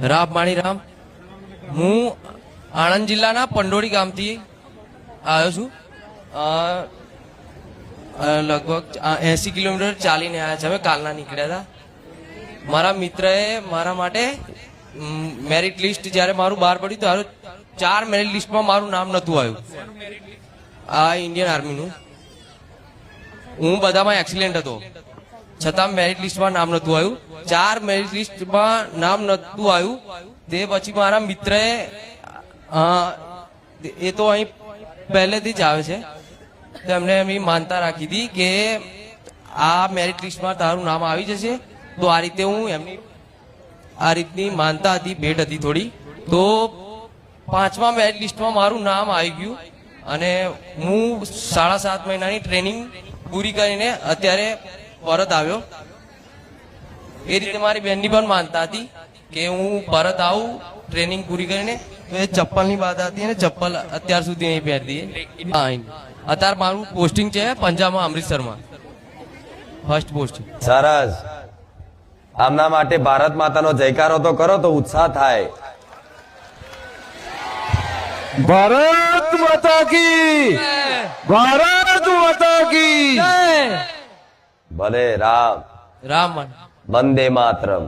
રામ માણીરામ. હું આણંદ જિલ્લાના પંડોળી ગામથી આવ્યો છું. લગભગ 80 કિલોમીટર ચાલીને આવ્યા છે. અમે કાલના નીકળ્યા હતા. મારા મિત્રએ મારા માટે મેરિટ લિસ્ટ જ્યારે મારું બહાર પડ્યું ત્યારે 4 મેરિટ લિસ્ટમાં મારું નામ નહોતું આવ્યું. આ ઇન્ડિયન આર્મીનું. હું બધામાં એક્સિલેન્ટ હતો છતાં મેરિટ લિસ્ટમાં નામ નહોતું આવ્યું. 4 મેરિટ લિસ્ટમાં નામ નહોતું આવ્યું. તે પછી મારા મિત્રએ એ તો અહીં પહેલેથી જ આવે છે, તેમને એમની માનતા રાખી હતી કે આ મેરિટ લિસ્ટમાં તારું નામ આવી જશે. તો આ રીતે હું એમની આ રીતની માનતા હતી, ભેટ હતી થોડી. તો 5મા મેરિટ લિસ્ટમાં મારું નામ આવી ગયું અને હું 7.5 મહિનાની ટ્રેનિંગ પૂરી કરીને અત્યારે પરત આવ્યો. એ રીતે મારી બહેનની પણ માનતા હતી કે હું પરત આવું ટ્રેનિંગ પૂરી કરીને. તો એ ચપ્પલની વાત હતી અને ચપ્પલ અત્યાર સુધી નહીં પહેરતી. અત્યારે મારું પોસ્ટિંગ છે પંજાબમાં, અમૃતસરમાં ફર્સ્ટ પોસ્ટિંગ. સરસ. આમના માટે ભારત માતાનો જયકારો તો કરો તો ઉત્સાહ થાય. ભારત માતા કી, ભારત માતા કી. ભલે રામ રામ વંદે માતરમ.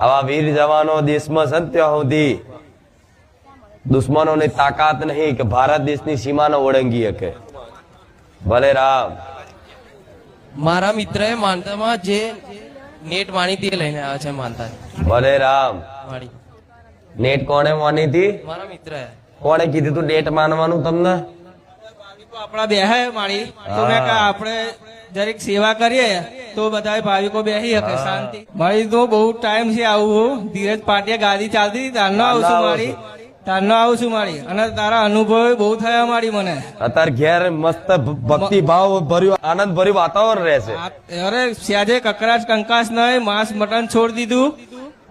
આવા વીર જવાનો દેશમાં સંત્ય સુધી દુશ્મનોની તાકાત નહીં કે ભારત દેશની સીમાનો ઓળંગી શકે. ભલે રામ. મારા મિત્રએ માનતામાં જે નેટ માની તે લઈને આવ્યા છે માનતા. ભલે રામ. મારી નેટ કોણે માની હતી? મારા મિત્રએ. કોણે કીધું તું નેટ માનવાનું તમને? આપણા બેહે મારી તો મેં કહ્યું આપણે જરીક સેવા કરીએ તો બધા ભાવિકો બેસી શકે શાંતિ. મારી તો બહુ ટાઈમ છે આવું. ધીરજ પાટીએ ગાડી ચાલતી હતી તારનો આવું છું મારી, તારનો આવું છું મારી. અને તારા અનુભવ બહુ થયા મારી મને. અત્યારે ઘેર મસ્ત ભક્તિ ભાવ ભર્યું, આનંદ ભર્યું વાતાવરણ રહેશે. અરે સ્યાજે કકરાશ કંકાશ નહીં, માંસ મટન છોડી દીધું.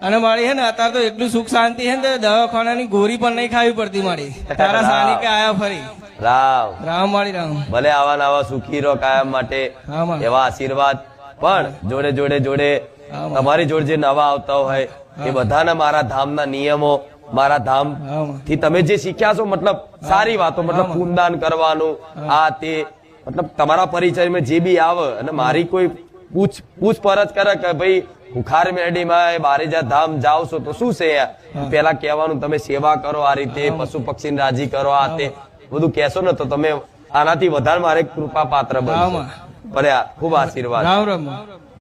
અને મારી હે ને અત્યારે તો એટલું સુખ શાંતિ છે ને દવાખાનાની ગોળી પણ નહીં ખાવી પડતી મારી. તારા સાની કે આયા ફરી. રામ રામ મારી રામ. ભલે આવા નવા સુખી રહો કાયમ માટે, હા માં. એવા આશીર્વાદ. પણ જોડે જોડે જોડે તમારી જોડે જે નવા આવતા હોય એ બધાના મારા ધામના નિયમો, મારા ધામ થી તમે જે શીખ્યા છો, મતલબ સારી વાતો, મતલબ પૂનદાન કરવાનું, આ તે, મતલબ તમારા પરિચયમાં જે બી આવે અને મારી કોઈ પૂછપરછ કરે કે ભાઈ બુખાર મેરડીમાં બારેજા ધામ જાવ છો તો શું છે પેલા કહેવાનું તમે સેવા કરો, આ રીતે પશુ પક્ષી રાજી કરો, આ તે બધું કહેશો ને તો તમે આનાથી વધારે મારે કૃપા પાત્ર બનશો. ભલે ખૂબ આશીર્વાદ. રામ રામ.